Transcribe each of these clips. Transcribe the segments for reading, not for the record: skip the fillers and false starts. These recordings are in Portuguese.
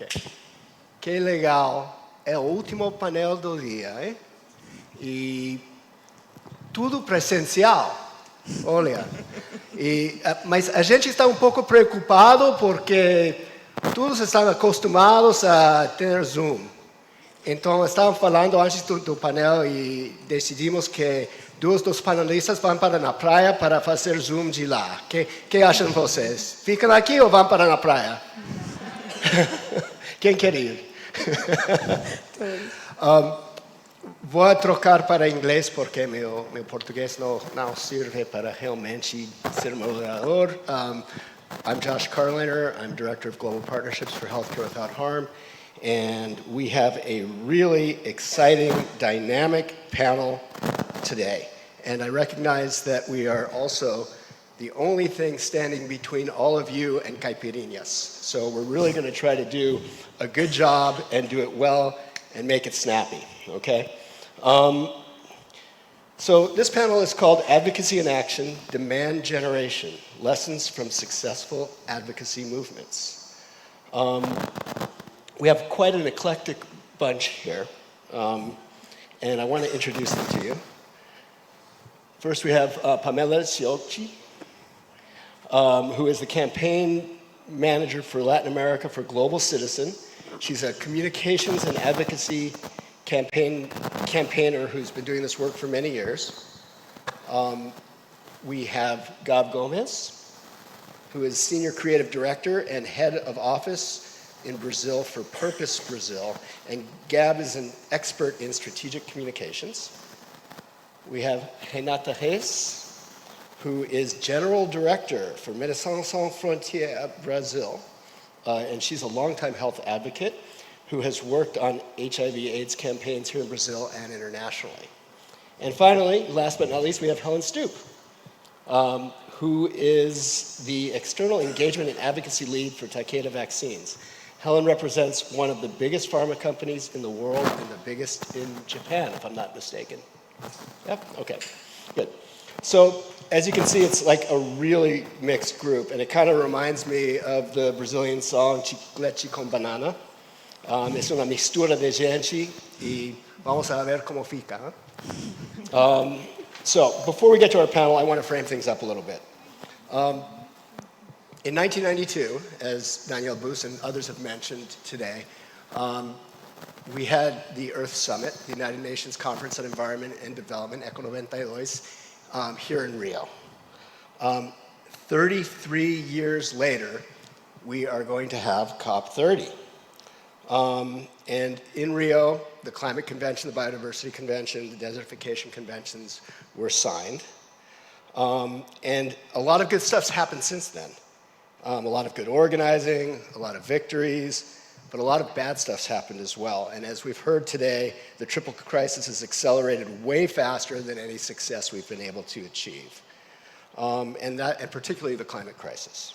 Ok. Que legal. É o último painel do dia, hein? E tudo presencial. Olha. Mas a gente está um pouco preocupado porque todos estão acostumados a ter Zoom. Então, estávamos falando antes do painel e decidimos que dois dos panelistas vão para na praia para fazer Zoom de lá. Que acham vocês? Ficam aqui ou vão para na praia? Quem quer ir? Vou trocar para inglês porque meu português não serve para realmente ser moderador. I'm Josh Carliner. I'm Director of Global Partnerships for Healthcare Without Harm. And we have a really exciting, dynamic panel today. And I recognize that we are also the only thing standing between all of you and caipirinhas. So we're really going to try to do a good job and do it well and make it snappy, okay? So this panel is called Advocacy in Action, Demand Generation, Lessons from Successful Advocacy Movements. We have quite an eclectic bunch here, and I want to introduce them to you. First, we have Pamela Ciocchi, who is the campaign manager for Latin America for Global Citizen. She's a communications and advocacy campaigner who's been doing this work for many years. We have Gab Gomez, who is senior creative director and head of office in Brazil for Purpose Brazil, and Gab is an expert in strategic communications. We have Renata Reis, who is general director for Médecins Sans Frontières Brazil, and she's a longtime health advocate who has worked on HIV/AIDS campaigns here in Brazil and internationally. And finally, last but not least, we have Helen Stoop, who is the external engagement and advocacy lead for Takeda Vaccines. Helen represents one of the biggest pharma companies in the world and the biggest in Japan, if I'm not mistaken. Yep, okay, good. So as you can see, it's like a really mixed group, and it kind of reminds me of the Brazilian song Chiclete com Banana. Es una mistura de gente y vamos a ver cómo fica. Huh? So before we get to our panel, I want to frame things up a little bit. In 1992, as Daniel Bus and others have mentioned today, we had the Earth Summit, the United Nations Conference on Environment and Development, ECO 92, here in Rio. 33 years later, we are going to have COP30. And in Rio, the Climate Convention, the Biodiversity Convention, the Desertification Conventions were signed. And a lot of good stuff's happened since then. A lot of good organizing, a lot of victories, but a lot of bad stuff's happened as well. And as we've heard today, the triple crisis has accelerated way faster than any success we've been able to achieve. And particularly the climate crisis.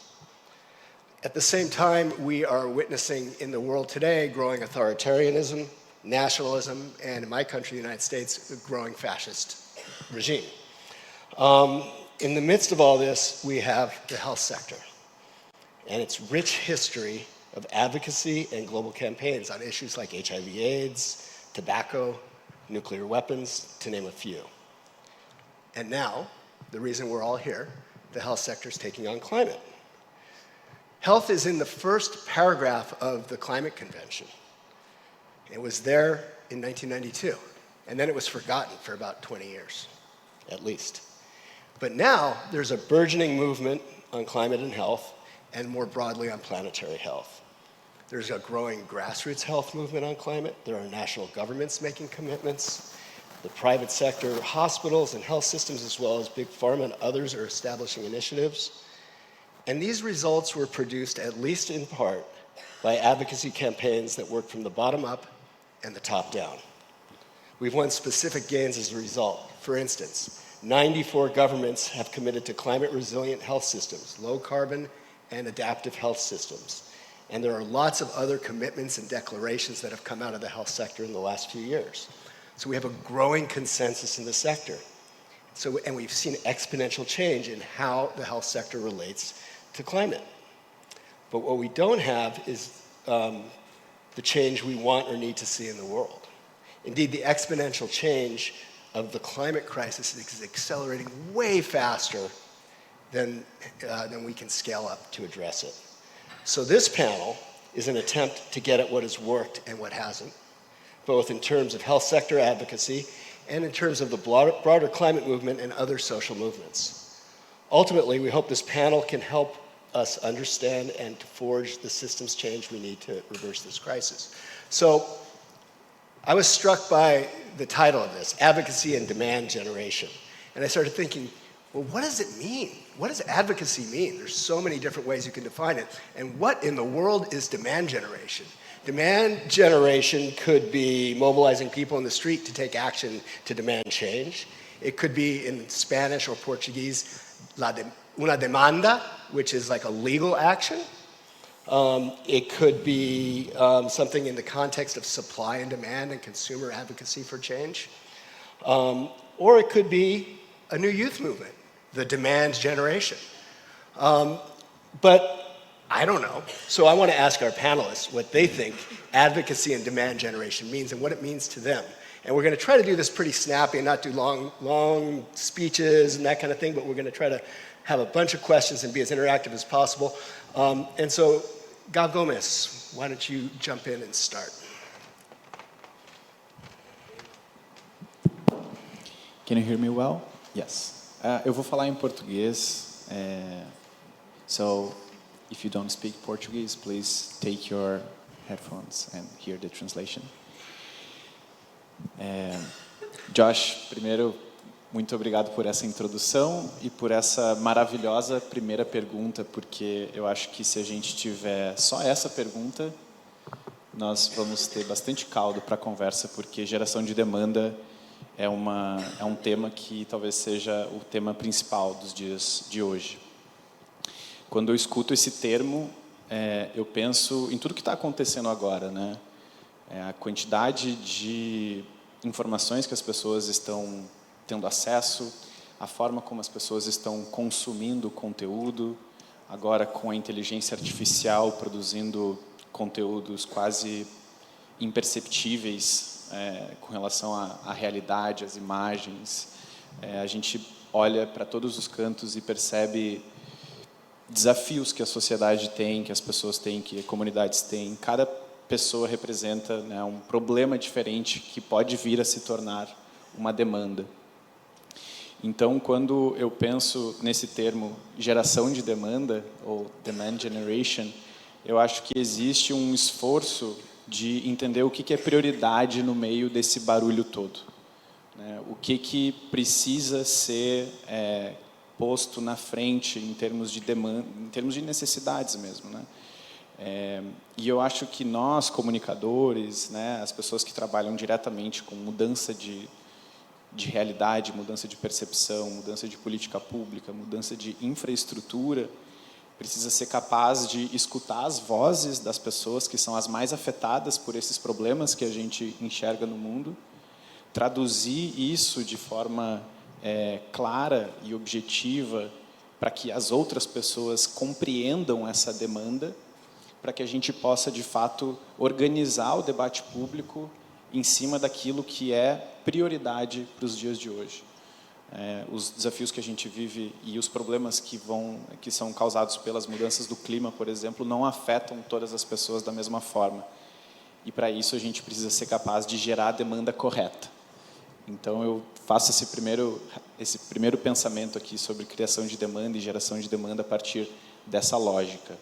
At the same time, we are witnessing in the world today growing authoritarianism, nationalism, and in my country, the United States, a growing fascist regime. In the midst of all this, we have the health sector and its rich history of advocacy and global campaigns on issues like HIV/AIDS, tobacco, nuclear weapons, to name a few. And now, the reason we're all here, the health sector is taking on climate. Health is in the first paragraph of the Climate Convention. It was there in 1992, and then it was forgotten for about 20 years, at least. But now, there's a burgeoning movement on climate and health, and more broadly on planetary health. There's a growing grassroots health movement on climate. There are national governments making commitments. The private sector, hospitals and health systems, as well as big pharma and others, are establishing initiatives. And these results were produced, at least in part, by advocacy campaigns that work from the bottom up and the top down. We've won specific gains as a result. For instance, 94 governments have committed to climate-resilient health systems, low-carbon and adaptive health systems. And there are lots of other commitments and declarations that have come out of the health sector in the last few years. So we have a growing consensus in the sector. And we've seen exponential change in how the health sector relates to climate. But what we don't have is the change we want or need to see in the world. Indeed, the exponential change of the climate crisis is accelerating way faster than we can scale up to address it. So this panel is an attempt to get at what has worked and what hasn't, both in terms of health sector advocacy and in terms of the broader climate movement and other social movements. Ultimately, we hope this panel can help us understand and to forge the systems change we need to reverse this crisis. So I was struck by the title of this, Advocacy and Demand Generation. And I started thinking, well, what does it mean? What does advocacy mean? There's so many different ways you can define it. And what in the world is demand generation? Demand generation could be mobilizing people in the street to take action to demand change. It could be, in Spanish or Portuguese, una demanda, which is like a legal action. It could be something in the context of supply and demand and consumer advocacy for change. Or it could be a new youth movement, the demand generation. But I don't know. So I want to ask our panelists what they think advocacy and demand generation means and what it means to them. And we're going to try to do this pretty snappy and not do long speeches and that kind of thing, but we're going to try to have a bunch of questions and be as interactive as possible. And so, Gab Gomes, why don't you jump in and start? Can you hear me well? Yes. Eu vou falar em português. So, if you don't speak Portuguese, please take your headphones and hear the translation. Josh, primeiro, muito obrigado por essa introdução e por essa maravilhosa primeira pergunta, porque eu acho que se a gente tiver só essa pergunta, nós vamos ter bastante caldo para a conversa, porque geração de demanda é um tema que talvez seja o tema principal dos dias de hoje. Quando eu escuto esse termo, eu penso em tudo que está acontecendo agora, né? A quantidade de informações que as pessoas estão tendo acesso, a forma como as pessoas estão consumindo conteúdo, agora com a inteligência artificial produzindo conteúdos quase imperceptíveis com relação à realidade, às imagens. A gente olha para todos os cantos e percebe desafios que a sociedade tem, que as pessoas têm, que as comunidades têm. Cada pessoa representa, né, um problema diferente que pode vir a se tornar uma demanda. Então, quando eu penso nesse termo geração de demanda, ou demand generation, eu acho que existe um esforço de entender o que é prioridade no meio desse barulho todo, né? O que precisa ser posto na frente em termos de demanda, em termos de necessidades mesmo, né? E eu acho que nós, comunicadores, né, as pessoas que trabalham diretamente com mudança de realidade, mudança de percepção, mudança de política pública, mudança de infraestrutura, precisa ser capaz de escutar as vozes das pessoas que são as mais afetadas por esses problemas que a gente enxerga no mundo, traduzir isso de forma clara e objetiva para que as outras pessoas compreendam essa demanda, para que a gente possa, de fato, organizar o debate público em cima daquilo que é prioridade para os dias de hoje. Os desafios que a gente vive e os problemas que são causados pelas mudanças do clima, por exemplo, não afetam todas as pessoas da mesma forma. E, para isso, a gente precisa ser capaz de gerar a demanda correta. Então, eu faço esse primeiro pensamento aqui sobre criação de demanda e geração de demanda a partir dessa lógica,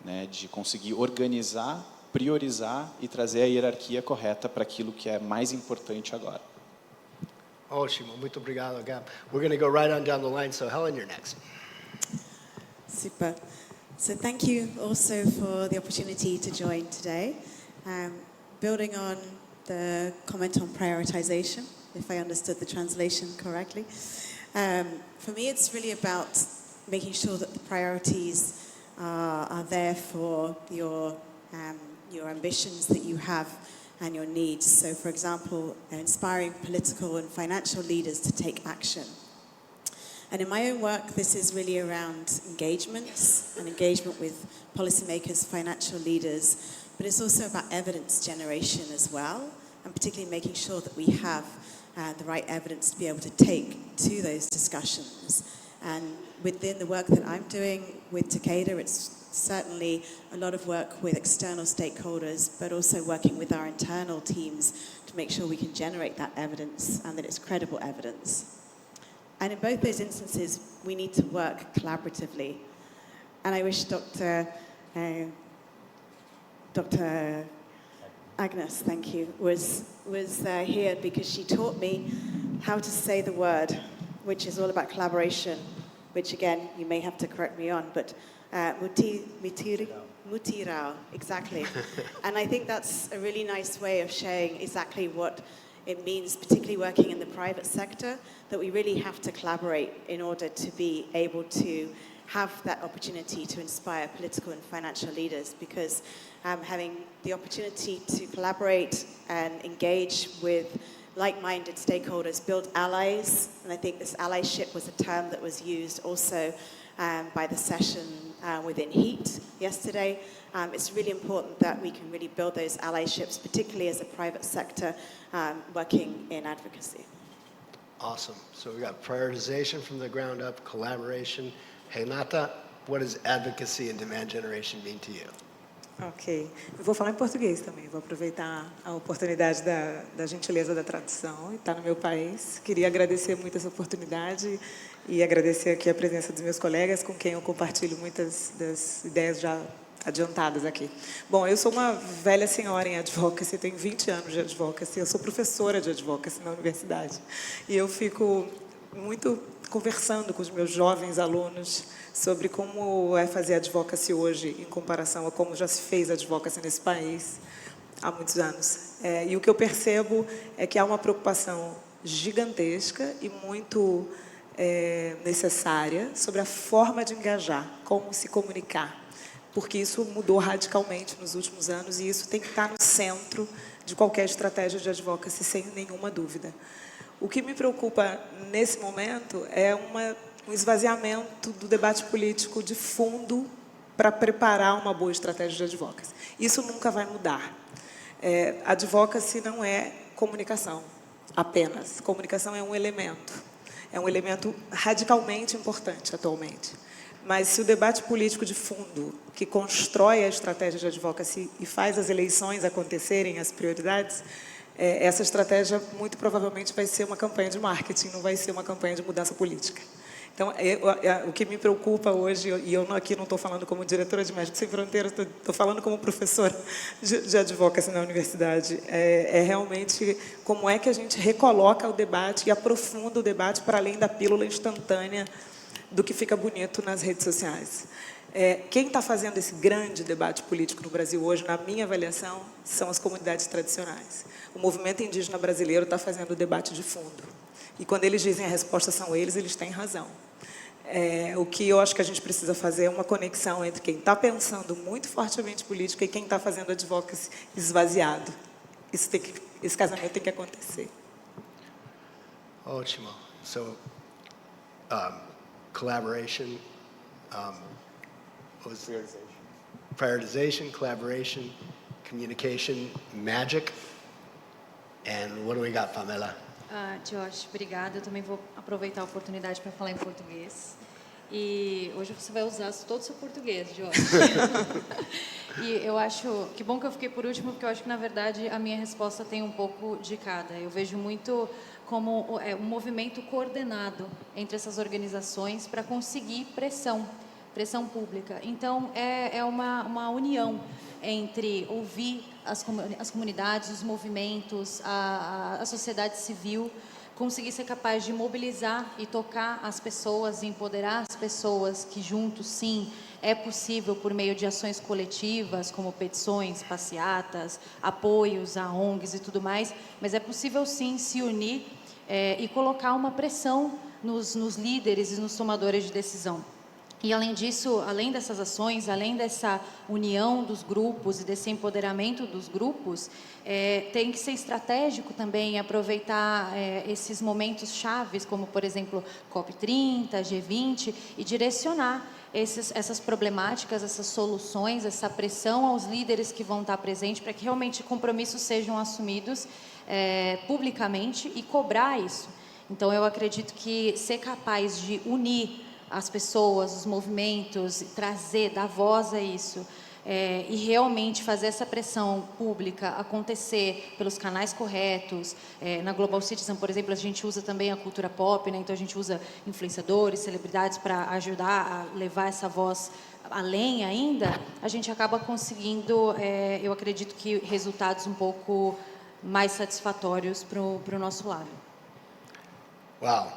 né, de conseguir organizar, priorizar e trazer a hierarquia correta para aquilo que é mais importante agora. Ótimo, muito obrigado, Gab. We're going to go right on down the line, so Helen, you're next. Super. So thank you also for the opportunity to join today. Building on the comment on prioritization, if I understood the translation correctly. For me, it's really about making sure that the priorities are there for your ambitions that you have and your needs. So, for example, inspiring political and financial leaders to take action. And in my own work, this is really around engagements and engagement with policymakers, financial leaders, but it's also about evidence generation as well, and particularly making sure that we have the right evidence to be able to take to those discussions. And within the work that I'm doing with Takeda, it's certainly a lot of work with external stakeholders, but also working with our internal teams to make sure we can generate that evidence and that it's credible evidence. And in both those instances, we need to work collaboratively. And I wish Dr. Agnes, thank you, was here, because she taught me how to say the word, which is all about collaboration, which again, you may have to correct me on, but mutirao, exactly. And I think that's a really nice way of showing exactly what it means, particularly working in the private sector, that we really have to collaborate in order to be able to have that opportunity to inspire political and financial leaders, because having the opportunity to collaborate and engage with like-minded stakeholders, build allies, and I think this allyship was a term that was used also by the session within HEAT yesterday. It's really important that we can really build those allyships, particularly as a private sector working in advocacy. Awesome. So we got prioritization from the ground up, collaboration. Renata, what does advocacy and demand generation mean to you? Ok. Eu vou falar em português também. Vou aproveitar a oportunidade da gentileza da tradução e estar no meu país. Queria agradecer muito essa oportunidade e agradecer aqui a presença dos meus colegas, com quem eu compartilho muitas das ideias já adiantadas aqui. Bom, eu sou uma velha senhora em advocacy, tenho 20 anos de advocacy, eu sou professora de advocacy na universidade. E eu fico muito conversando com os meus jovens alunos sobre como é fazer advocacy hoje em comparação a como já se fez advocacy nesse país há muitos anos. E o que eu percebo é que há uma preocupação gigantesca e muito necessária sobre a forma de engajar, como se comunicar, porque isso mudou radicalmente nos últimos anos e isso tem que estar no centro de qualquer estratégia de advocacy, sem nenhuma dúvida. O que me preocupa nesse momento é um esvaziamento do debate político de fundo para preparar uma boa estratégia de advocacy. Isso nunca vai mudar. Advocacy não é comunicação apenas. Comunicação é um elemento radicalmente importante atualmente. Mas se o debate político de fundo, que constrói a estratégia de advocacy e faz as eleições acontecerem, as prioridades, essa estratégia muito provavelmente vai ser uma campanha de marketing, não vai ser uma campanha de mudança política. Então, o que me preocupa hoje, e eu aqui não estou falando como diretora de Médicos Sem Fronteiras, estou falando como professora de advocacy na universidade, é realmente como é que a gente recoloca o debate e aprofunda o debate para além da pílula instantânea do que fica bonito nas redes sociais. Quem está fazendo esse grande debate político no Brasil hoje, na minha avaliação, são as comunidades tradicionais. O movimento indígena brasileiro está fazendo o debate de fundo. E quando eles dizem a resposta são eles têm razão. O que eu acho que a gente precisa fazer é uma conexão entre quem está pensando muito fortemente política e quem está fazendo advocacy esvaziado. Esse casamento tem que acontecer. Ótimo. So, collaboration, prioritization, collaboration, communication, magic. And what do we got, Pamela? Josh, obrigada. Eu também vou aproveitar a oportunidade para falar em português. E hoje você vai usar todo o seu português, Josh. E eu acho que bom que eu fiquei por último, porque eu acho que, na verdade, a minha resposta tem um pouco de cada. Eu vejo muito como um movimento coordenado entre essas organizações para conseguir pressão pública. Então, é uma união entre ouvir as comunidades, os movimentos, a sociedade civil, conseguir ser capaz de mobilizar e tocar as pessoas, empoderar as pessoas que juntos, sim, é possível por meio de ações coletivas, como petições, passeatas, apoios a ONGs e tudo mais, mas é possível, sim, se unir e colocar uma pressão nos líderes e nos tomadores de decisão. E, além disso, além dessas ações, além dessa união dos grupos e desse empoderamento dos grupos, tem que ser estratégico também aproveitar esses momentos chaves, como, por exemplo, COP30, G20, e direcionar essas problemáticas, essas soluções, essa pressão aos líderes que vão estar presentes para que realmente compromissos sejam assumidos publicamente e cobrar isso. Então, eu acredito que ser capaz de unir as pessoas, os movimentos, trazer, dar voz a isso, e realmente fazer essa pressão pública acontecer pelos canais corretos. Na Global Citizen, por exemplo, a gente usa também a cultura pop, né? Então a gente usa influenciadores, celebridades para ajudar a levar essa voz além ainda. A gente acaba conseguindo, eu acredito que resultados um pouco mais satisfatórios para o nosso lado. Wow,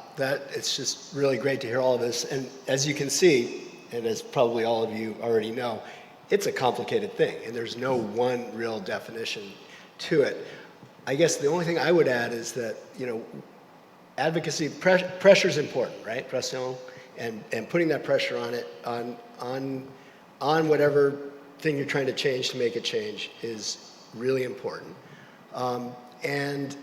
it's just really great to hear all of this. And as you can see, and as probably all of you already know, it's a complicated thing, and there's no one real definition to it. I guess the only thing I would add is that, advocacy, pressure is important, right? Pression, and putting that pressure on it, on whatever thing you're trying to change to make a change is really important. And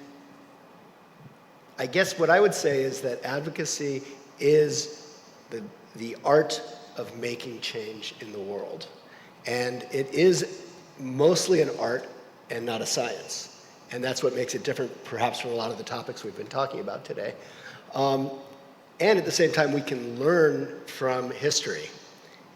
I guess what I would say is that advocacy is the art of making change in the world. And it is mostly an art and not a science. And that's what makes it different, perhaps, from a lot of the topics we've been talking about today. And at the same time, we can learn from history.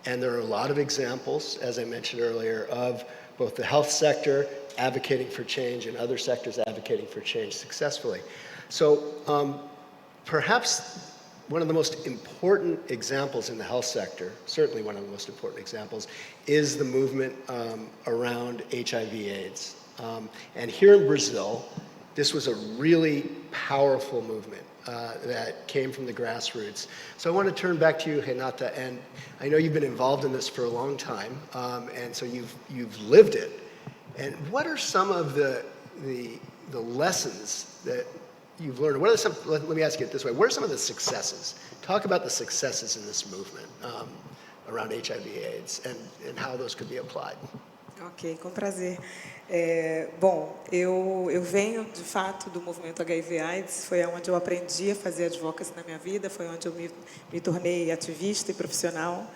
And there are a lot of examples, as I mentioned earlier, of both the health sector advocating for change and other sectors advocating for change successfully. So perhaps one of the most important examples in the health sector, certainly one of the most important examples, is the movement around HIV/AIDS. And here in Brazil, this was a really powerful movement that came from the grassroots. So I want to turn back to you, Renata, and I know you've been involved in this for a long time, and so you've lived it. And what are some of the lessons that you've learned? Let me ask you it this way. What are some of the successes? Talk about the successes in this movement around HIV/AIDS and how those could be applied. Ok, com prazer. Bom, eu venho, de fato, do movimento HIV/AIDS, foi onde eu aprendi a fazer advocacy na minha vida, foi onde eu me tornei ativista e profissional.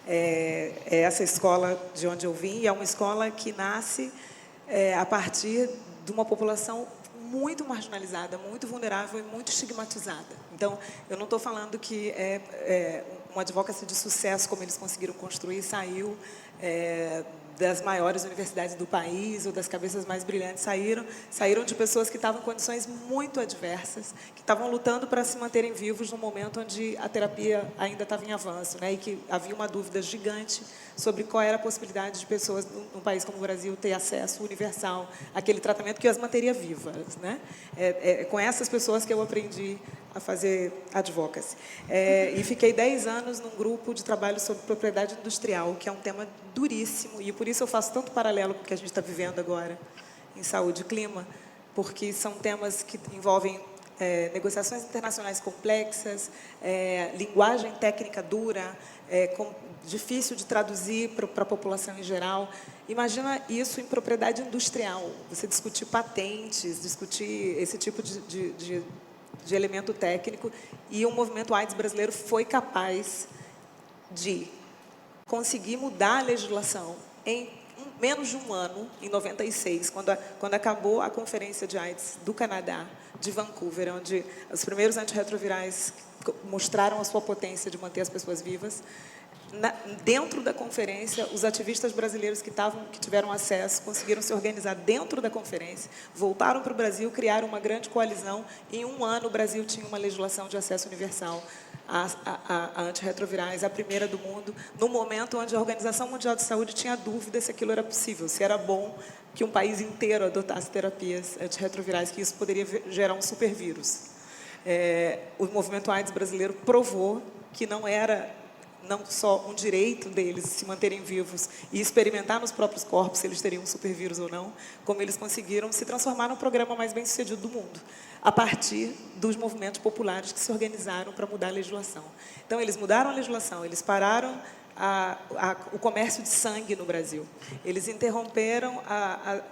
É essa escola de onde eu vim, e é uma escola que nasce a partir de uma população muito marginalizada, muito vulnerável e muito estigmatizada. Então, eu não estou falando que uma advocacy de sucesso, como eles conseguiram construir, saiu das maiores universidades do país ou das cabeças mais brilhantes, saíram de pessoas que estavam em condições muito adversas, que estavam lutando para se manterem vivos num momento onde a terapia ainda estava em avanço, né? E que havia uma dúvida gigante sobre qual era a possibilidade de pessoas num país como o Brasil ter acesso universal àquele tratamento que as manteria vivas, né? Com essas pessoas que eu aprendi a fazer advocacy. E fiquei 10 anos num grupo de trabalho sobre propriedade industrial, que é um tema duríssimo, e por isso eu faço tanto paralelo com o que a gente está vivendo agora em saúde e clima, porque são temas que envolvem negociações internacionais complexas, linguagem técnica dura, difícil de traduzir para a população em geral. Imagina isso em propriedade industrial, você discutir patentes, discutir esse tipo de elemento técnico, e o movimento AIDS brasileiro foi capaz de conseguir mudar a legislação em menos de um ano, em 96, quando acabou a Conferência de AIDS do Canadá, de Vancouver, onde os primeiros antirretrovirais mostraram a sua potência de manter as pessoas vivas. Dentro da conferência, os ativistas brasileiros que tiveram acesso conseguiram se organizar dentro da conferência, voltaram para o Brasil, criaram uma grande coalizão. Em um ano, o Brasil tinha uma legislação de acesso universal a antirretrovirais, a primeira do mundo, no momento onde a Organização Mundial de Saúde tinha dúvida se aquilo era possível, se era bom que um país inteiro adotasse terapias antirretrovirais, que isso poderia gerar um supervírus. O movimento AIDS brasileiro provou que não era não só um direito deles se manterem vivos e experimentar nos próprios corpos se eles teriam um supervírus ou não, como eles conseguiram se transformar no programa mais bem-sucedido do mundo, a partir dos movimentos populares que se organizaram para mudar a legislação. Então, eles mudaram a legislação, eles pararam o comércio de sangue no Brasil, eles interromperam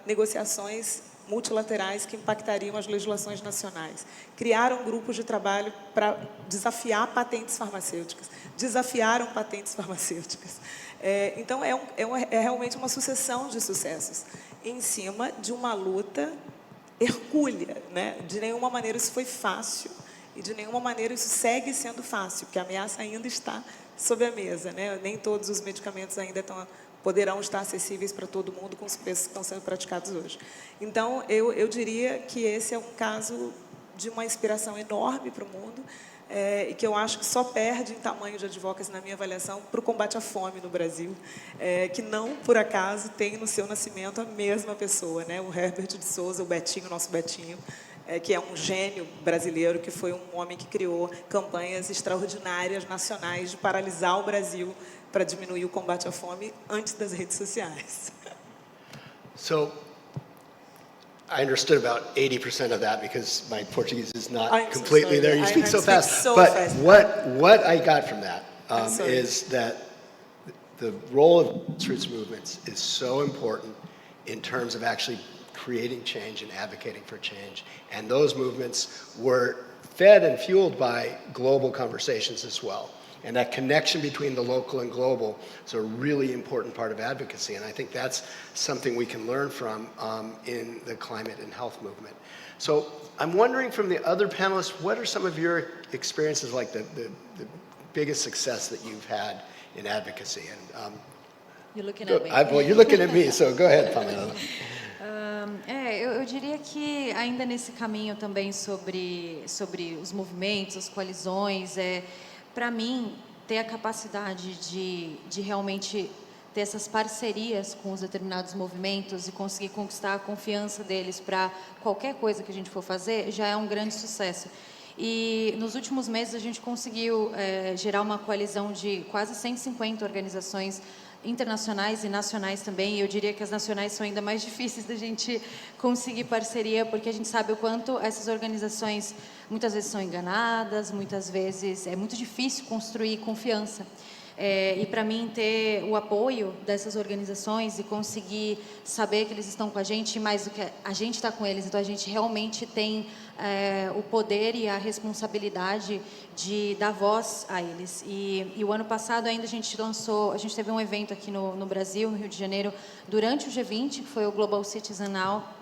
negociações multilaterais que impactariam as legislações nacionais. Criaram grupos de trabalho para desafiar patentes farmacêuticas, desafiaram patentes farmacêuticas. Então, é realmente uma sucessão de sucessos em cima de uma luta hercúlea, né? De nenhuma maneira isso foi fácil e de nenhuma maneira isso segue sendo fácil, porque a ameaça ainda está sobre a mesa, né? Nem todos os medicamentos ainda poderão estar acessíveis para todo mundo com os preços que estão sendo praticados hoje. Então, eu diria que esse é um caso de uma inspiração enorme para o mundo, e que eu acho que só perde em tamanho de advocacy, na minha avaliação, para o combate à fome no Brasil, que não, por acaso, tem no seu nascimento a mesma pessoa, né? O Herbert de Souza, o Betinho, nosso Betinho, que é um gênio brasileiro, que foi um homem que criou campanhas extraordinárias nacionais de paralisar o Brasil para diminuir o combate à fome antes das redes sociais. So, I understood about 80% of that because my Portuguese is not I'm so completely sorry. there. You I speak so speak fast. so But fast. what I got from that I'm sorry. is that the role of grassroots movements is so important in terms of actually creating change and advocating for change. And those movements were fed and fueled by global conversations as well. And that connection between the local and global is a really important part of advocacy. And I think that's something we can learn from in the climate and health movement. So I'm wondering from the other panelists, what are some of your experiences, like the biggest success that you've had in advocacy? And You're looking at me. well, you're looking at me, so go ahead, Pamela. Eu diria que ainda nesse caminho também sobre os movimentos, as coalizões, para mim, ter a capacidade de realmente ter essas parcerias com os determinados movimentos e conseguir conquistar a confiança deles para qualquer coisa que a gente for fazer, já é um grande sucesso. E nos últimos meses a gente conseguiu gerar uma coalizão de quase 150 organizações internacionais e nacionais também, e eu diria que as nacionais são ainda mais difíceis da gente conseguir parceria, porque a gente sabe o quanto essas organizações muitas vezes são enganadas, muitas vezes é muito difícil construir confiança. E para mim ter o apoio dessas organizações e conseguir saber que eles estão com a gente, mais do que a gente está com eles, então a gente realmente tem o poder e a responsabilidade de dar voz a eles. E o ano passado ainda a gente teve um evento aqui no Brasil, no Rio de Janeiro, durante o G20, que foi o Global Citizen Now,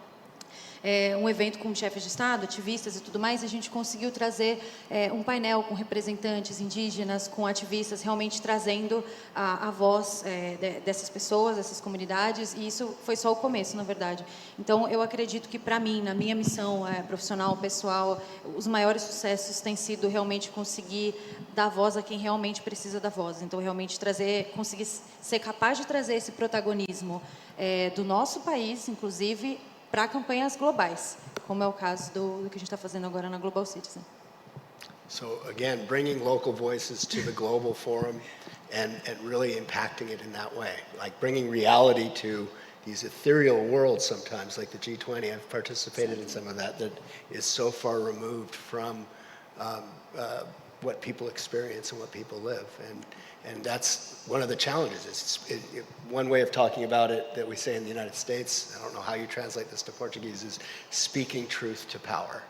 um evento com chefes de Estado, ativistas e tudo mais, e a gente conseguiu trazer um painel com representantes indígenas, com ativistas, realmente trazendo a voz dessas pessoas, dessas comunidades, e isso foi só o começo, na verdade. Então, eu acredito que, para mim, na minha missão profissional, pessoal, os maiores sucessos têm sido realmente conseguir dar voz a quem realmente precisa da voz. Então, realmente conseguir ser capaz de trazer esse protagonismo do nosso país, inclusive, para campanhas globais, como é o caso do que a gente está fazendo agora na Global Citizen. So again, bringing local voices to the global forum and really impacting it in that way, like bringing reality to these ethereal worlds sometimes, like the G20. I've participated in some of that is so far removed from what people experience and what people live. And that's one of the challenges. One way of talking about it that we say in the United States, I don't know how you translate this to Portuguese, is speaking truth to power.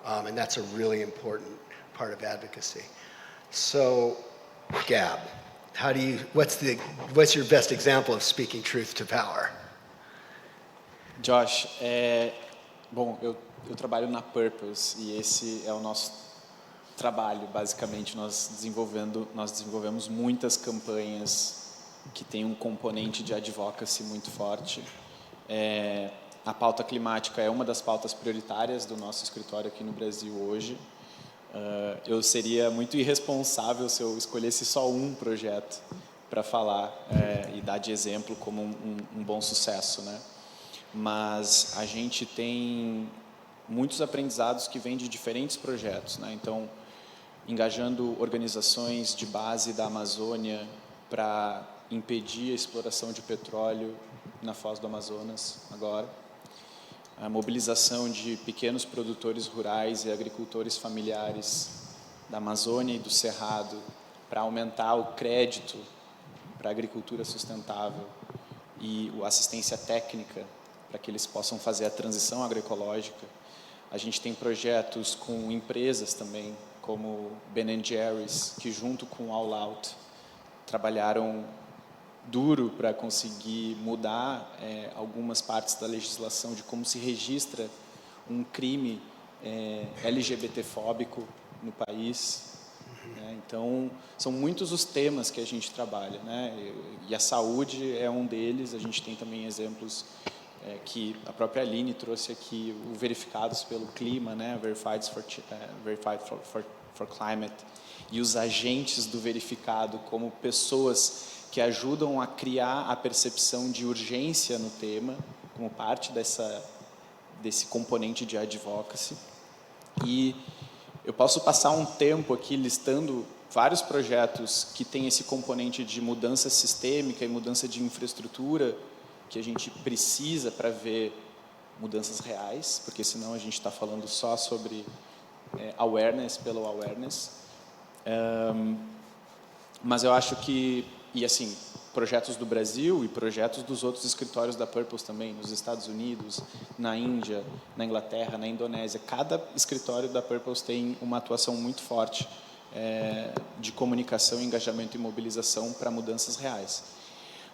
And that's a really important part of advocacy. So, Gab, what's your best example of speaking truth to power? Josh, bom, eu trabalho na Purpose e esse é o nosso trabalho, basicamente. Nós desenvolvemos muitas campanhas que têm um componente de advocacy muito forte. A pauta climática é uma das pautas prioritárias do nosso escritório aqui no Brasil hoje. Eu seria muito irresponsável se eu escolhesse só um projeto para falar e dar de exemplo como um bom sucesso, né? Mas a gente tem muitos aprendizados que vêm de diferentes projetos, né? Então, engajando organizações de base da Amazônia para impedir a exploração de petróleo na foz do Amazonas agora, a mobilização de pequenos produtores rurais e agricultores familiares da Amazônia e do Cerrado para aumentar o crédito para a agricultura sustentável e a assistência técnica para que eles possam fazer a transição agroecológica. A gente tem projetos com empresas também, como Ben & Jerry's, que junto com All Out trabalharam duro para conseguir mudar algumas partes da legislação de como se registra um crime LGBTfóbico no país. Então, são muitos os temas que a gente trabalha, né? E a saúde é um deles. A gente tem também exemplos que a própria Aline trouxe aqui, o Verificados pelo Clima, né? Verified for Climate, e os agentes do verificado como pessoas que ajudam a criar a percepção de urgência no tema, como parte desse componente de advocacy. E eu posso passar um tempo aqui listando vários projetos que têm esse componente de mudança sistêmica e mudança de infraestrutura que a gente precisa para ver mudanças reais, porque senão a gente está falando só sobre awareness pelo awareness. Mas eu acho que, e assim, projetos do Brasil e projetos dos outros escritórios da Purpose também, nos Estados Unidos, na Índia, na Inglaterra, na Indonésia. Cada escritório da Purpose tem uma atuação muito forte de comunicação, engajamento e mobilização para mudanças reais.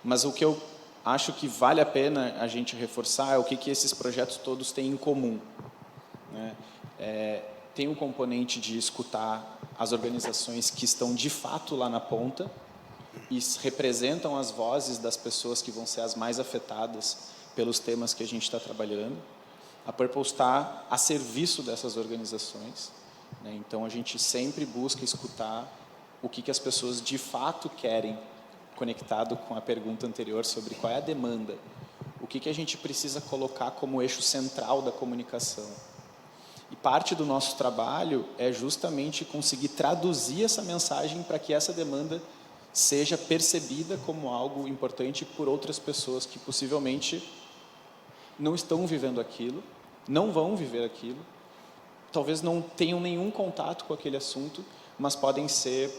Mas o que eu acho que vale a pena a gente reforçar é o que esses projetos todos têm em comum, né? Tem um componente de escutar as organizações que estão de fato lá na ponta e representam as vozes das pessoas que vão ser as mais afetadas pelos temas que a gente está trabalhando. A Purpose está a serviço dessas organizações, né? Então a gente sempre busca escutar o que as pessoas de fato querem, conectado com a pergunta anterior sobre qual é a demanda, o que a gente precisa colocar como eixo central da comunicação. E parte do nosso trabalho é justamente conseguir traduzir essa mensagem para que essa demanda seja percebida como algo importante por outras pessoas que possivelmente não estão vivendo aquilo, não vão viver aquilo, talvez não tenham nenhum contato com aquele assunto, mas podem ser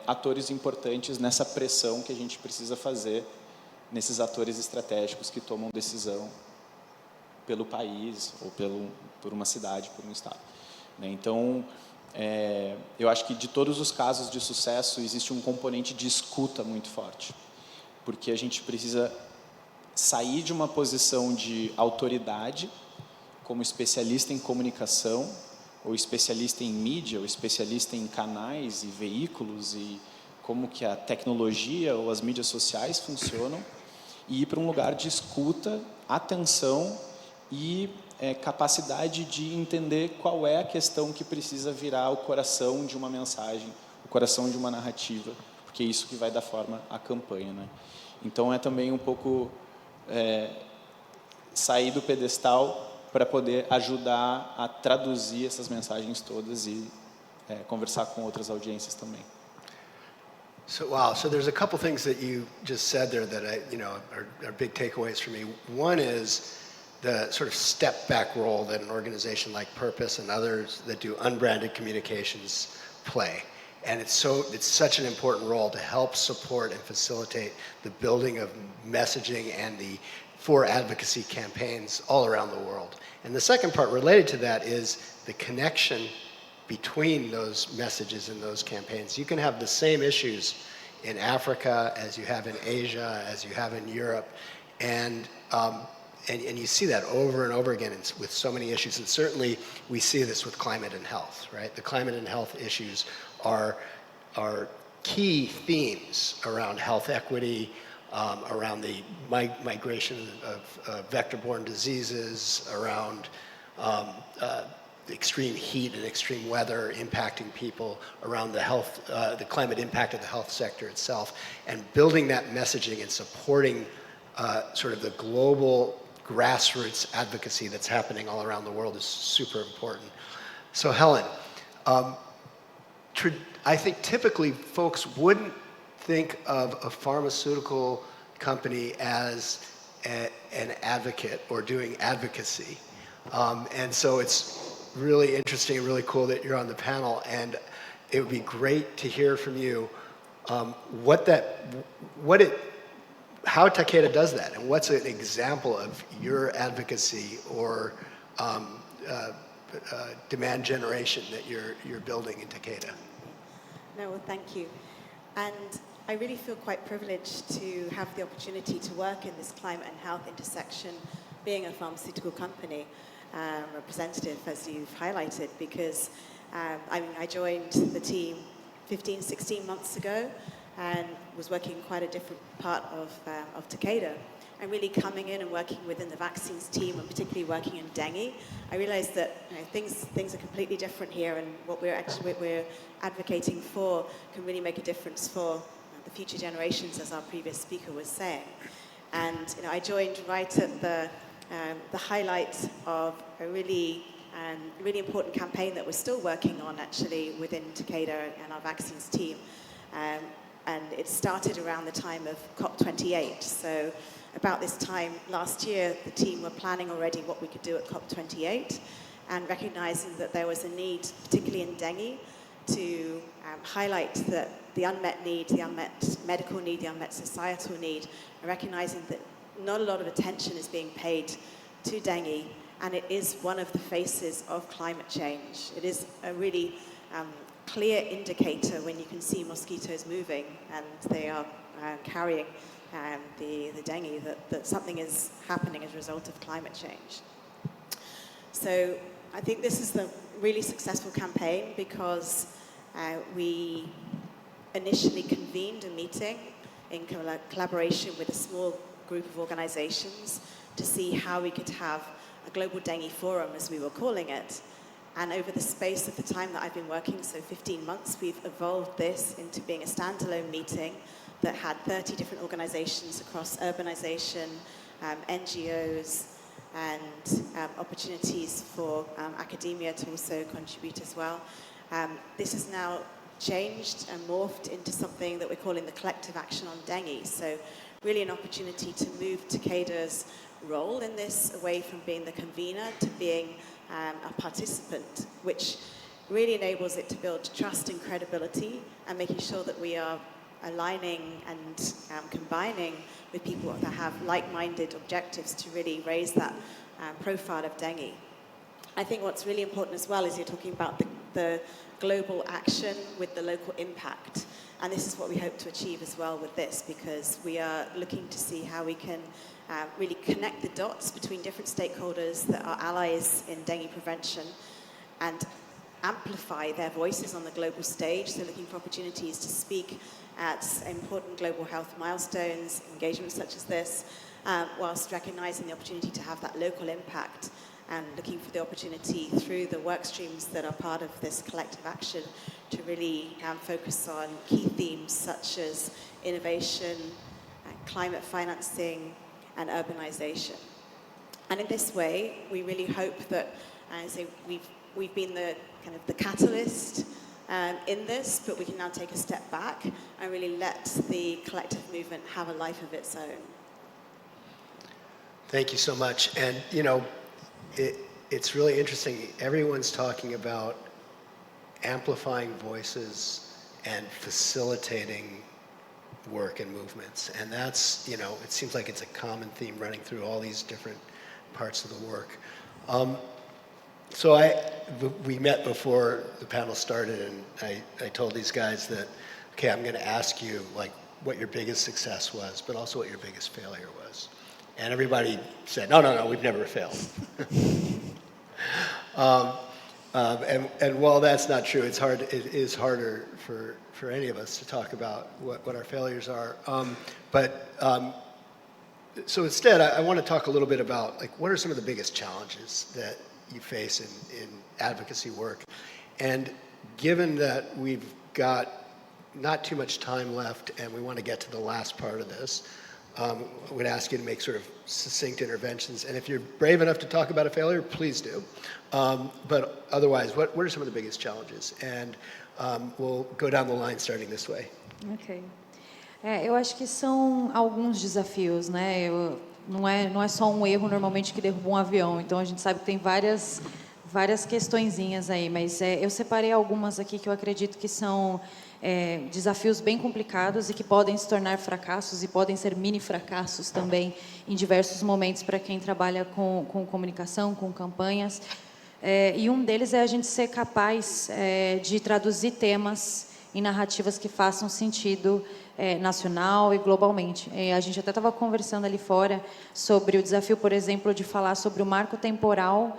atores importantes nessa pressão que a gente precisa fazer nesses atores estratégicos que tomam decisão pelo país ou por uma cidade, por um estado, né? Então, eu acho que de todos os casos de sucesso existe um componente de escuta muito forte, porque a gente precisa sair de uma posição de autoridade como especialista em comunicação, ou especialista em mídia, ou especialista em canais e veículos e como que a tecnologia ou as mídias sociais funcionam, e ir para um lugar de escuta, atenção e capacidade de entender qual é a questão que precisa virar o coração de uma mensagem, o coração de uma narrativa, porque é isso que vai dar forma à campanha, né? Então é também um pouco sair do pedestal para poder ajudar a traduzir essas mensagens todas e conversar com outras audiências também. So wow, so there's a couple things that you just said there that are big takeaways for me. One is the sort of step back role that an organization like Purpose and others that do unbranded communications play. And it's such an important role to help support and facilitate the building of messaging and for advocacy campaigns all around the world. And the second part related to that is the connection between those messages and those campaigns. You can have the same issues in Africa as you have in Asia, as you have in Europe, and you see that over and over again with so many issues. And certainly we see this with climate and health, right? The climate and health issues are key themes around health equity, around the migration of vector-borne diseases, around extreme heat and extreme weather impacting people, around the climate impact of the health sector itself, and building that messaging and supporting sort of the global grassroots advocacy that's happening all around the world is super important. So Helen, I think typically folks wouldn't think of a pharmaceutical company as an advocate or doing advocacy. And so it's really interesting and really cool that you're on the panel, and it would be great to hear from you what how Takeda does that, and what's an example of your advocacy or demand generation that you're building in Takeda. No, well, thank you. And I really feel quite privileged to have the opportunity to work in this climate and health intersection, being a pharmaceutical company representative, as you've highlighted, because I joined the team 15, 16 months ago and was working in quite a different part of Takeda. And really coming in and working within the vaccines team, and particularly working in dengue, I realized that things are completely different here, and what we're advocating for can really make a difference for the future generations, as our previous speaker was saying. And I joined right at the highlight of a really important campaign that we're still working on, actually, within Takeda and our vaccines team. And it started around the time of COP28. So about this time last year, the team were planning already what we could do at COP28, and recognizing that there was a need, particularly in dengue, to highlight that the unmet need, the unmet medical need, the unmet societal need, and recognizing that not a lot of attention is being paid to dengue, and it is one of the faces of climate change. It is a really clear indicator when you can see mosquitoes moving and they are carrying the dengue, that something is happening as a result of climate change. So I think this is the really successful campaign because we initially convened a meeting in collaboration with a small group of organizations to see how we could have a global dengue forum, as we were calling it. And over the space of the time that I've been working, so 15 months, we've evolved this into being a standalone meeting that had 30 different organizations across urbanization, NGOs, and opportunities for academia to also contribute as well. This has now changed and morphed into something that we're calling the Collective Action on Dengue. So really an opportunity to move Takeda's role in this away from being the convener to being a participant, which really enables it to build trust and credibility, and making sure that we are aligning and combining with people that have like-minded objectives to really raise that profile of dengue. I think what's really important as well is you're talking about the global action with the local impact. And this is what we hope to achieve as well with this, because we are looking to see how we can really connect the dots between different stakeholders that are allies in dengue prevention and amplify their voices on the global stage. So looking for opportunities to speak at important global health milestones, engagements such as this, whilst recognizing the opportunity to have that local impact, and looking for the opportunity through the work streams that are part of this collective action to really focus on key themes such as innovation, climate financing, and urbanization. And in this way, we really hope that we've been the kind of the catalyst in this, but we can now take a step back and really let the collective movement have a life of its own. Thank you so much. And it's really interesting. Everyone's talking about amplifying voices and facilitating work and movements. And that's, it seems like it's a common theme running through all these different parts of the work. So we met before the panel started, and I told these guys that, okay, I'm going to ask you what your biggest success was, but also what your biggest failure was. And everybody said, no, we've never failed. And while that's not true, it is harder for any of us to talk about what our failures are. So instead, I want to talk a little bit about what are some of the biggest challenges that you face in advocacy work. And given that we've got not too much time left and we want to get to the last part of this, I would ask you to make sort of succinct interventions. And if you're brave enough to talk about a failure, please do. But otherwise, what are some of the biggest challenges? And we'll go down the line starting this way. Ok. Eu acho que são alguns desafios, né? Não é só um erro normalmente que derruba um avião. Então a gente sabe que tem várias várias questõezinhas aí, mas eu separei algumas aqui que eu acredito que são desafios bem complicados e que podem se tornar fracassos e podem ser mini fracassos também em diversos momentos para quem trabalha com comunicação, com campanhas. E um deles é a gente ser capaz de traduzir temas em narrativas que façam sentido nacional e globalmente. A gente até estava conversando ali fora sobre o desafio, por exemplo, de falar sobre o marco temporal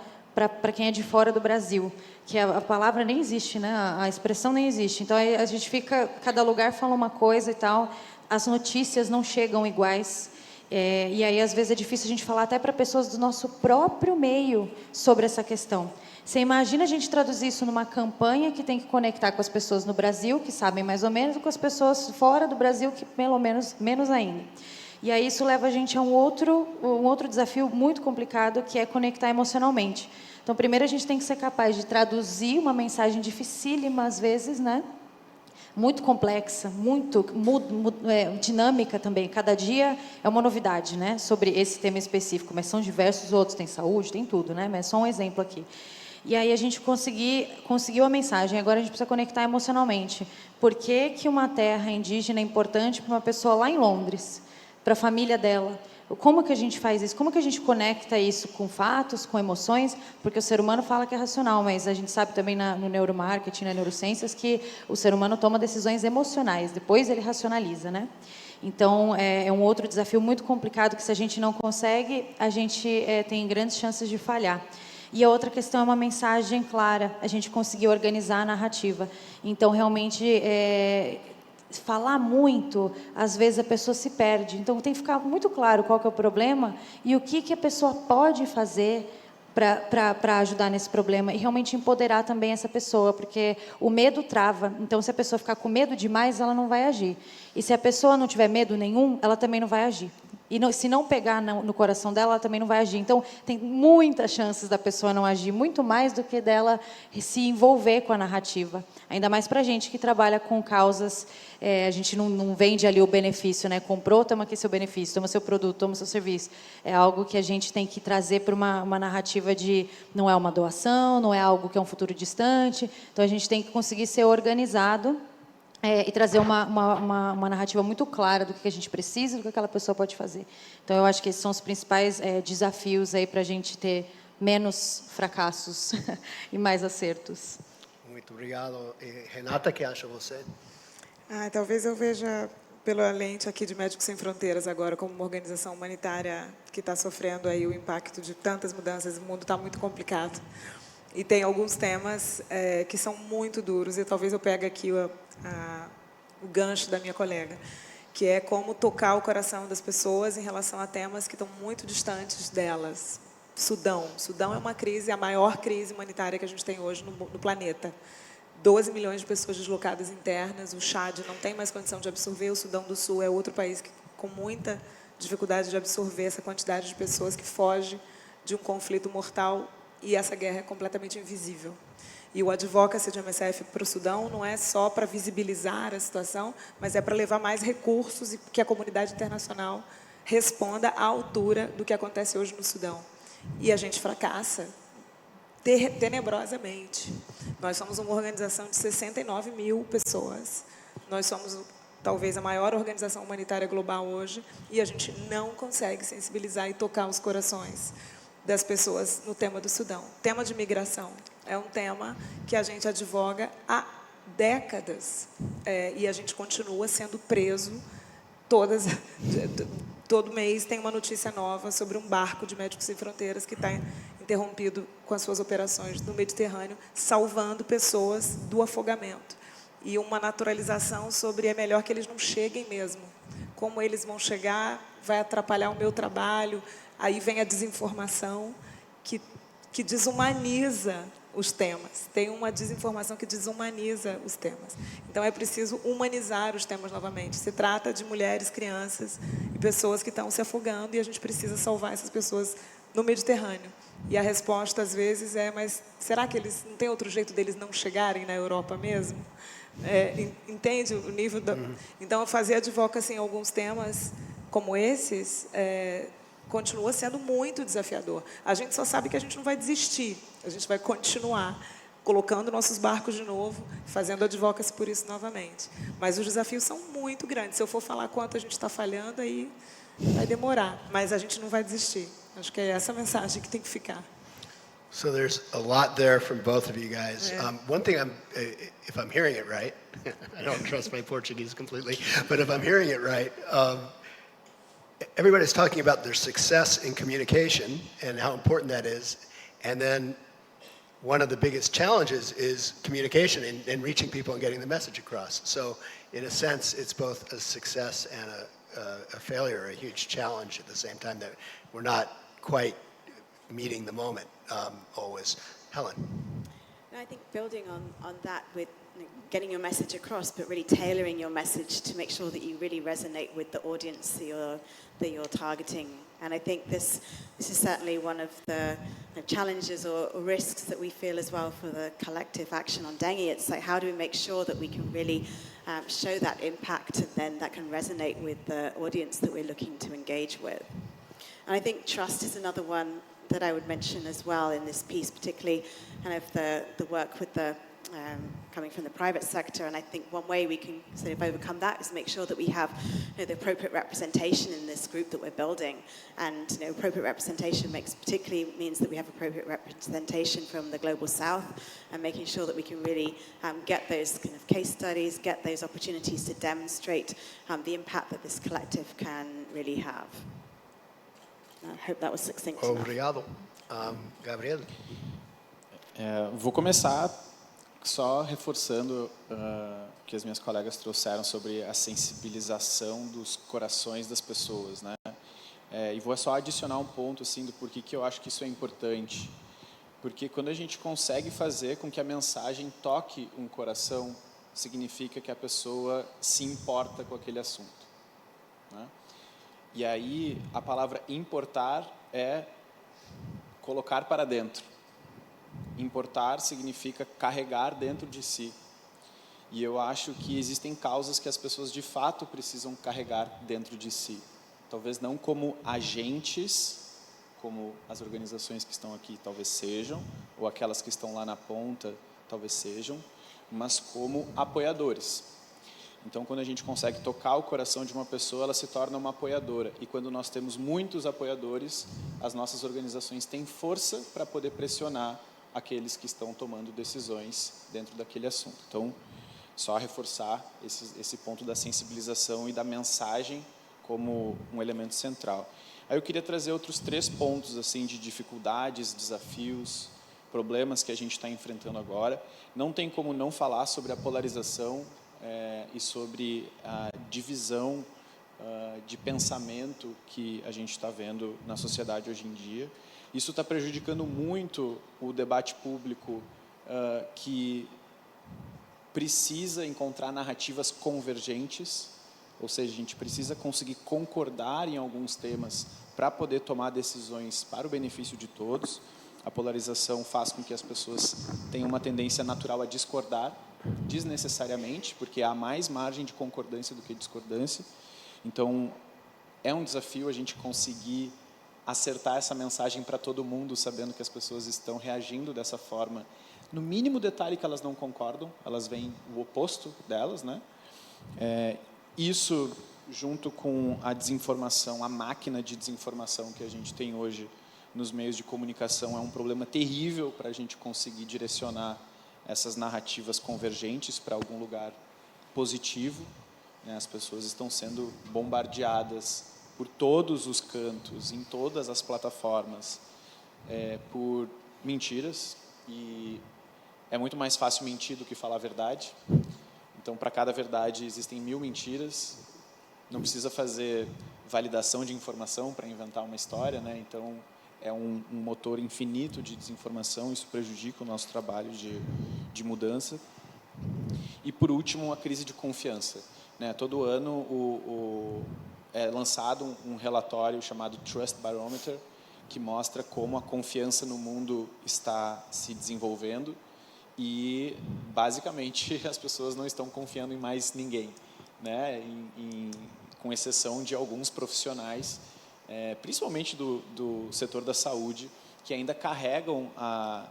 para quem é de fora do Brasil, que a palavra nem existe, né? A expressão nem existe. Então a gente fica, cada lugar fala uma coisa e tal, as notícias não chegam iguais. E aí às vezes é difícil a gente falar até para pessoas do nosso próprio meio sobre essa questão. Você imagina a gente traduzir isso numa campanha que tem que conectar com as pessoas no Brasil, que sabem mais ou menos, e com as pessoas fora do Brasil, que pelo menos ainda. E aí isso leva a gente a um outro desafio muito complicado, que é conectar emocionalmente. Então, primeiro a gente tem que ser capaz de traduzir uma mensagem dificílima, às vezes, né? Muito complexa, muito dinâmica também. Cada dia é uma novidade, né? Sobre esse tema específico, mas são diversos outros. Tem saúde, tem tudo, né? Mas é só um exemplo aqui. E aí a gente conseguiu a mensagem, agora a gente precisa conectar emocionalmente. Por que que uma terra indígena é importante para uma pessoa lá em Londres, para a família dela? Como que a gente faz isso? Como que a gente conecta isso com fatos, com emoções? Porque o ser humano fala que é racional, mas a gente sabe também no neuromarketing, na neurociências, que o ser humano toma decisões emocionais, depois ele racionaliza, né? Então, é um outro desafio muito complicado que, se a gente não consegue, a gente tem grandes chances de falhar. E a outra questão é uma mensagem clara, a gente conseguir organizar a narrativa. Então, realmente, falar muito, às vezes a pessoa se perde. Então, tem que ficar muito claro qual que é o problema e o que a pessoa pode fazer para ajudar nesse problema e realmente empoderar também essa pessoa, porque o medo trava. Então, se a pessoa ficar com medo demais, ela não vai agir. E se a pessoa não tiver medo nenhum, ela também não vai agir. E se não pegar no coração dela, ela também não vai agir. Então, tem muitas chances da pessoa não agir, muito mais do que dela se envolver com a narrativa. Ainda mais para a gente que trabalha com causas, a gente não vende ali o benefício, né? Comprou, toma aqui seu benefício, toma seu produto, toma seu serviço. É algo que a gente tem que trazer para uma narrativa de não é uma doação, não é algo que é um futuro distante. Então, a gente tem que conseguir ser organizado e trazer uma narrativa muito clara do que a gente precisa e do que aquela pessoa pode fazer. Então, eu acho que esses são os principais desafios aí para a gente ter menos fracassos e mais acertos. Muito obrigado. E, Renata, o que acha você? Talvez eu veja pela lente aqui de Médicos Sem Fronteiras agora como uma organização humanitária que está sofrendo aí o impacto de tantas mudanças. O mundo está muito complicado. E tem alguns temas que são muito duros, e talvez eu pegue aqui o gancho da minha colega, que é como tocar o coração das pessoas em relação a temas que estão muito distantes delas. Sudão. Sudão é uma crise, a maior crise humanitária que a gente tem hoje no planeta. 12 milhões de pessoas deslocadas internas, o Chad não tem mais condição de absorver, o Sudão do Sul é outro país com muita dificuldade de absorver essa quantidade de pessoas que foge de um conflito mortal. E essa guerra é completamente invisível. E o advocacy de MSF para o Sudão não é só para visibilizar a situação, mas é para levar mais recursos e que a comunidade internacional responda à altura do que acontece hoje no Sudão. E a gente fracassa tenebrosamente. Nós somos uma organização de 69 mil pessoas. Nós somos talvez a maior organização humanitária global hoje, e a gente não consegue sensibilizar e tocar os corações das pessoas no tema do Sudão. O tema de migração é um tema que a gente advoga há décadas, e a gente continua sendo preso. Todo mês tem uma notícia nova sobre um barco de Médicos Sem Fronteiras que está interrompido com as suas operações no Mediterrâneo, salvando pessoas do afogamento. E uma naturalização sobre é melhor que eles não cheguem mesmo. Como eles vão chegar vai atrapalhar o meu trabalho. Aí vem a desinformação que desumaniza os temas. Tem uma desinformação que desumaniza os temas. Então, é preciso humanizar os temas novamente. Se trata de mulheres, crianças e pessoas que estão se afogando, e a gente precisa salvar essas pessoas no Mediterrâneo. E a resposta, às vezes, mas será que eles não tem outro jeito deles não chegarem na Europa mesmo? Entende o nível da... Então, fazer advocacy em alguns temas como esses continua sendo muito desafiador. A gente só sabe que a gente não vai desistir, a gente vai continuar colocando nossos barcos de novo, fazendo advocacy por isso novamente. Mas os desafios são muito grandes. Se eu for falar quanto a gente está falhando, aí vai demorar. Mas a gente não vai desistir. Acho que é essa a mensagem que tem que ficar. So there's a lot there from both of you guys. One thing, if I'm hearing it right, I don't trust my Portuguese completely, but if I'm hearing it right, everybody's talking about their success in communication and how important that is, and then one of the biggest challenges is communication and reaching people and getting the message across. So in a sense, it's both a success and a failure, a huge challenge at the same time, that we're not quite meeting the moment always. Helen. And I think building on that with getting your message across, but really tailoring your message to make sure that you really resonate with the audience that you're targeting. And I think this is certainly one of the challenges or risks that we feel as well for the collective action on dengue. It's like, how do we make sure that we can really show that impact and then that can resonate with the audience that we're looking to engage with. And I think trust is another one that I would mention as well in this piece, particularly kind of the work with the coming from the private sector. And I think one way we can sort of overcome that is make sure that we have the appropriate representation in this group that we're building. And appropriate representation particularly means that we have appropriate representation from the Global South, and making sure that we can really get those kind of case studies, get those opportunities to demonstrate the impact that this collective can really have. I hope that was succinct enough. Obrigado. Gabriel. Vou começar só reforçando o que as minhas colegas trouxeram sobre a sensibilização dos corações das pessoas, né? E vou só adicionar um ponto assim do porquê que eu acho que isso é importante. Porque quando a gente consegue fazer com que a mensagem toque um coração, significa que a pessoa se importa com aquele assunto, né? E aí a palavra importar é colocar para dentro. Importar significa carregar dentro de si. E eu acho que existem causas que as pessoas de fato precisam carregar dentro de si. Talvez não como agentes, como as organizações que estão aqui talvez sejam, ou aquelas que estão lá na ponta talvez sejam, mas como apoiadores. Então, quando a gente consegue tocar o coração de uma pessoa, ela se torna uma apoiadora. E quando nós temos muitos apoiadores, as nossas organizações têm força para poder pressionar aqueles que estão tomando decisões dentro daquele assunto. Então, só reforçar esse ponto da sensibilização e da mensagem como um elemento central. Aí eu queria trazer outros 3 pontos assim de dificuldades, desafios, problemas que a gente está enfrentando agora. Não tem como não falar sobre a polarização e sobre a divisão de pensamento que a gente está vendo na sociedade hoje em dia. Isso está prejudicando muito o debate público que precisa encontrar narrativas convergentes, ou seja, a gente precisa conseguir concordar em alguns temas para poder tomar decisões para o benefício de todos. A polarização faz com que as pessoas tenham uma tendência natural a discordar, desnecessariamente, porque há mais margem de concordância do que discordância. Então, é um desafio a gente conseguir acertar essa mensagem para todo mundo, sabendo que as pessoas estão reagindo dessa forma. No mínimo detalhe que elas não concordam, elas veem o oposto delas, né? Isso, junto com a desinformação, a máquina de desinformação que a gente tem hoje nos meios de comunicação, é um problema terrível para a gente conseguir direcionar essas narrativas convergentes para algum lugar positivo, né? As pessoas estão sendo bombardeadas por todos os cantos, em todas as plataformas, por mentiras, e é muito mais fácil mentir do que falar a verdade. Então, para cada verdade, existem 1000 mentiras. Não precisa fazer validação de informação para inventar uma história, né? Então, é um motor infinito de desinformação. Isso prejudica o nosso trabalho de mudança. E, por último, a crise de confiança, né? Todo ano é lançado um relatório chamado Trust Barometer, que mostra como a confiança no mundo está se desenvolvendo. E, basicamente, as pessoas não estão confiando em mais ninguém, né? Com exceção de alguns profissionais principalmente do setor da saúde, que ainda carregam a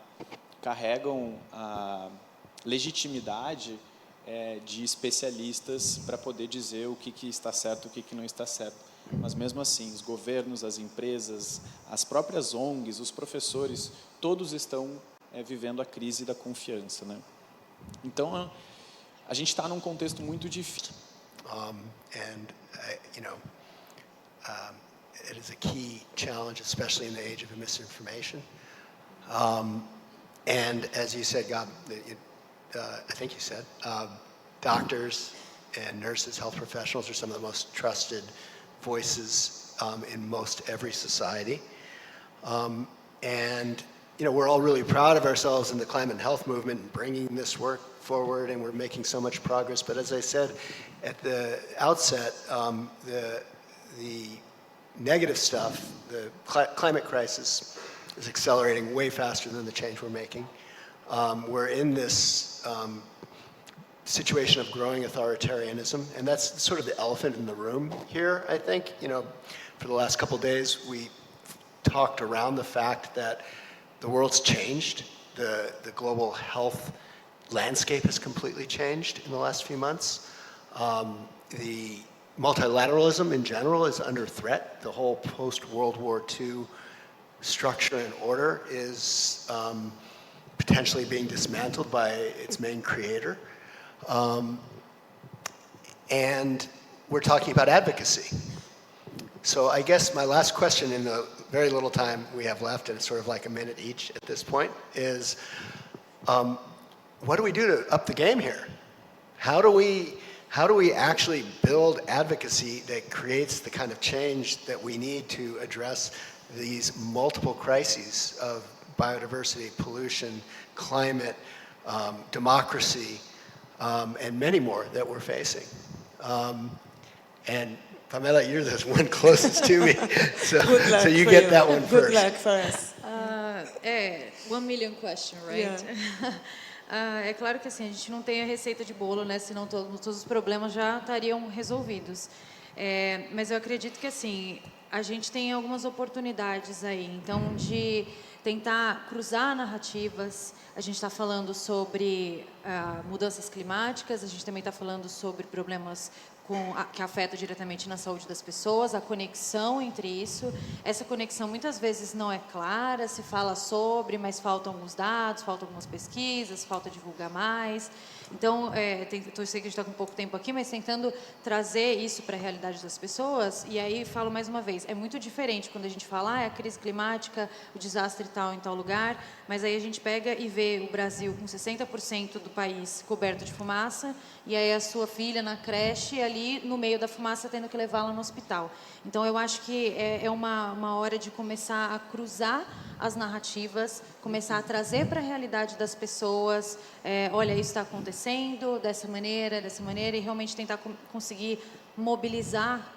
legitimidade de especialistas para poder dizer o que está certo e o que não está certo. Mas mesmo assim, os governos, as empresas, as próprias ONGs, os professores, todos estão vivendo a crise da confiança, né? Então, a gente está num contexto muito difícil. It is a key challenge, especially in the age of misinformation. And as you said, Gab, I think you said, doctors and nurses, health professionals are some of the most trusted voices in most every society. And we're all really proud of ourselves in the climate and health movement and bringing this work forward, and we're making so much progress. But as I said at the outset, the negative stuff, the climate crisis is accelerating way faster than the change we're making. We're in this situation of growing authoritarianism, and that's sort of the elephant in the room here, I think. For the last couple of days, we talked around the fact that the world's changed. The global health landscape has completely changed in the last few months. The multilateralism in general is under threat. The whole post-World War II structure and order is potentially being dismantled by its main creator. And we're talking about advocacy. So I guess my last question in the very little time we have left, and it's sort of like a minute each at this point, is what do we do to up the game here? How do we actually build advocacy that creates the kind of change that we need to address these multiple crises of biodiversity, pollution, climate, democracy, and many more that we're facing? And Pamela, you're the one closest to me, so you get that one Good first. luck for us. 1 million question, right? É claro que assim, a gente não tem a receita de bolo, né? Senão todos os problemas já estariam resolvidos. Mas eu acredito que assim, a gente tem algumas oportunidades aí, então de tentar cruzar narrativas. A gente está falando sobre mudanças climáticas, a gente também está falando sobre problemas que afetam diretamente na saúde das pessoas, a conexão entre isso. Essa conexão muitas vezes não é clara, se fala sobre, mas faltam alguns dados, faltam algumas pesquisas, falta divulgar mais. Então, eu sei que a gente está com pouco tempo aqui, mas tentando trazer isso para a realidade das pessoas. E aí, falo mais uma vez, é muito diferente quando a gente fala a crise climática, o desastre tal em tal lugar, mas aí a gente pega e vê o Brasil com 60% do país coberto de fumaça, e aí a sua filha na creche, ali no meio da fumaça, tendo que levá-la no hospital. Então, eu acho que é uma hora de começar a cruzar as narrativas, começar a trazer para a realidade das pessoas, olha, isso está acontecendo dessa maneira, e realmente tentar conseguir mobilizar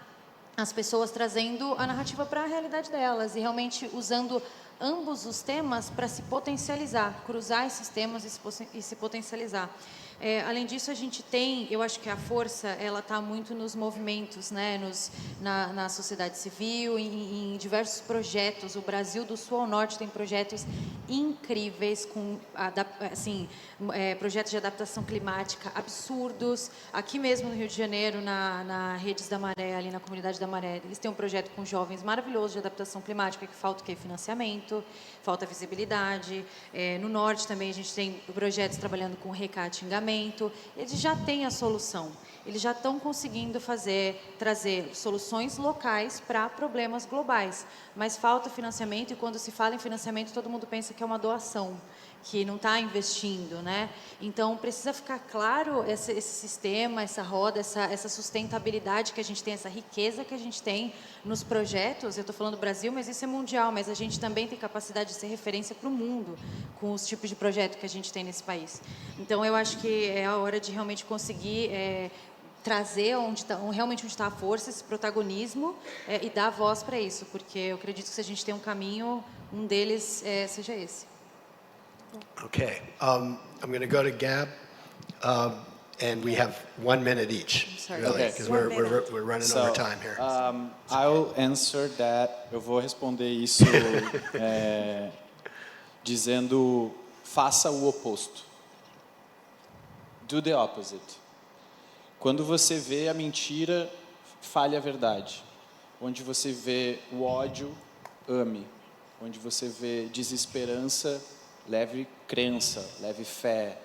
as pessoas, trazendo a narrativa para a realidade delas e realmente usando ambos os temas para se potencializar, cruzar esses temas e se potencializar. Além disso, a gente tem, eu acho que a força, ela está muito nos movimentos, né, na sociedade civil, em diversos projetos. O Brasil, do sul ao norte, tem projetos incríveis, com projetos de adaptação climática absurdos. Aqui mesmo no Rio de Janeiro, na Redes da Maré, ali na comunidade da Maré, eles têm um projeto com jovens maravilhoso de adaptação climática, que falta o quê? Financiamento, falta visibilidade. No norte também a gente tem projetos trabalhando com recatingamento. Eles já têm a solução, eles já estão conseguindo trazer soluções locais para problemas globais, mas falta financiamento, e quando se fala em financiamento, todo mundo pensa que é uma doação, que não está investindo, né? Então, precisa ficar claro esse sistema, essa roda, essa sustentabilidade que a gente tem, essa riqueza que a gente tem nos projetos. Eu estou falando do Brasil, mas isso é mundial, mas a gente também tem capacidade de ser referência para o mundo com os tipos de projeto que a gente tem nesse país. Então, eu acho que é a hora de realmente conseguir trazer realmente onde está a força, esse protagonismo, e dar voz para isso, porque eu acredito que se a gente tem um caminho, um deles seja esse. Okay, I'm going to go to Gab, And we have 1 minute each, sorry. really, Okay. because 1 minute. we're running So, over time here. I'll answer that. Eu vou responder isso dizendo: faça o oposto. Do the opposite. Quando você vê a mentira, fale a verdade. Onde você vê o ódio, ame. Onde você vê desesperança, leve crença, leve fé,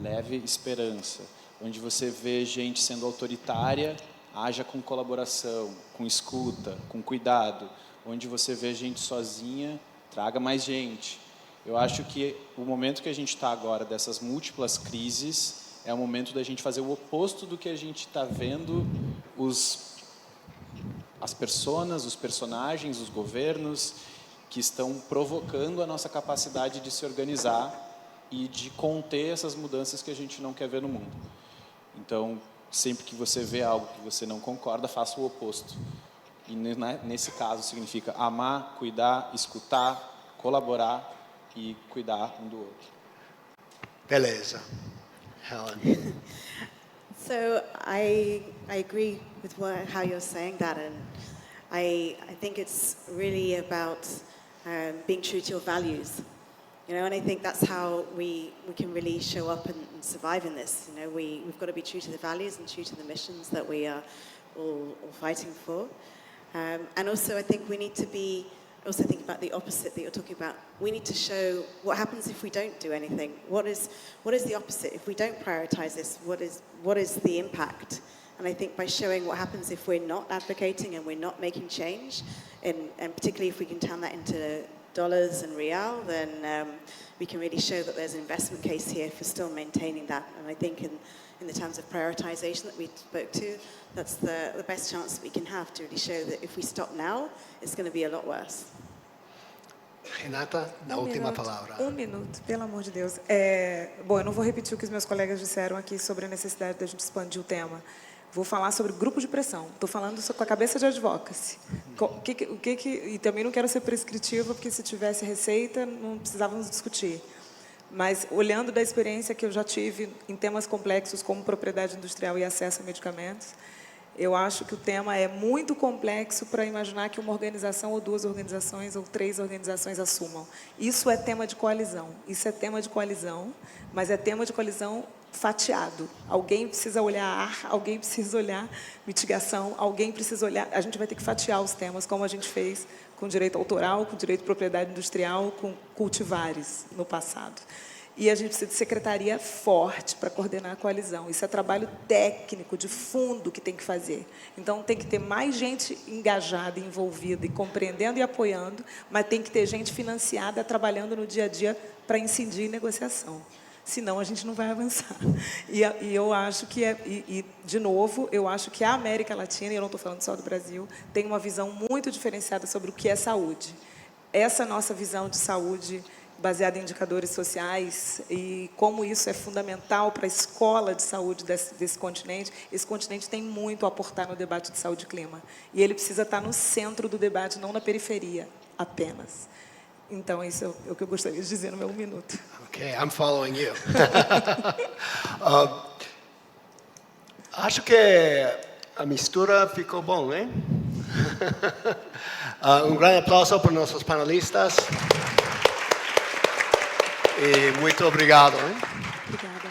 leve esperança. Onde você vê gente sendo autoritária, haja com colaboração, com escuta, com cuidado. Onde você vê gente sozinha, traga mais gente. Eu acho que o momento que a gente está agora, dessas múltiplas crises, é o momento da gente fazer o oposto do que a gente está vendo as personas, os personagens, os governos que estão provocando a nossa capacidade de se organizar e de conter essas mudanças que a gente não quer ver no mundo. Então, sempre que você vê algo que você não concorda, faça o oposto. E nesse caso significa amar, cuidar, escutar, colaborar e cuidar um do outro. Beleza. Helen. So I agree with how you're saying that, and I think it's really about being true to your values, you know, and I think that's how we can really show up and survive in this. You know, we've got to be true to the values and true to the missions that we are all fighting for, and also I think we need to be. Also think about the opposite that you're talking about. We need to show what happens if we don't do anything. What is the opposite? If we don't prioritize this, what is the impact? And I think by showing what happens if we're not advocating and we're not making change, and particularly if we can turn that into dollars and real, then we can really show that there's an investment case here for still maintaining that. And I think in the terms of prioritization that we spoke to, that's the best chance that we can have to really show that if we stop now, it's going to be a lot worse. Renata, na última palavra. 1 minuto, pelo amor de Deus. Bom, eu não vou repetir o que os meus colegas disseram aqui sobre a necessidade da gente expandir o tema. Vou falar sobre grupo de pressão. Estou falando com a cabeça de advocacy. E também não quero ser prescritiva, porque se tivesse receita, não precisávamos discutir. Mas, olhando da experiência que eu já tive em temas complexos como propriedade industrial e acesso a medicamentos, eu acho que o tema é muito complexo para imaginar que uma organização ou 2 organizações ou 3 organizações assumam. Isso é tema de coalizão. Isso é tema de coalizão, mas é tema de coalizão fatiado. Alguém precisa olhar alguém precisa olhar mitigação, alguém precisa olhar. A gente vai ter que fatiar os temas, como a gente fez com direito autoral, com direito de propriedade industrial, com cultivares no passado. E a gente precisa de secretaria forte para coordenar a coalizão. Isso é trabalho técnico, de fundo, que tem que fazer. Então, tem que ter mais gente engajada, envolvida e compreendendo e apoiando, mas tem que ter gente financiada, trabalhando no dia a dia para incidir negociação. Senão, a gente não vai avançar. E eu acho que, de novo, eu acho que a América Latina, e eu não estou falando só do Brasil, tem uma visão muito diferenciada sobre o que é saúde. Essa nossa visão de saúde baseada em indicadores sociais e como isso é fundamental para a escola de saúde desse continente. Esse continente tem muito a aportar no debate de saúde e clima. E ele precisa estar no centro do debate, não na periferia apenas. Então, isso é o que eu gostaria de dizer no meu 1 minuto. Okay, I'm following you. Acho que a mistura ficou bom, hein? Grande aplauso para nossos panelistas. E muito obrigado. Hein? Obrigada.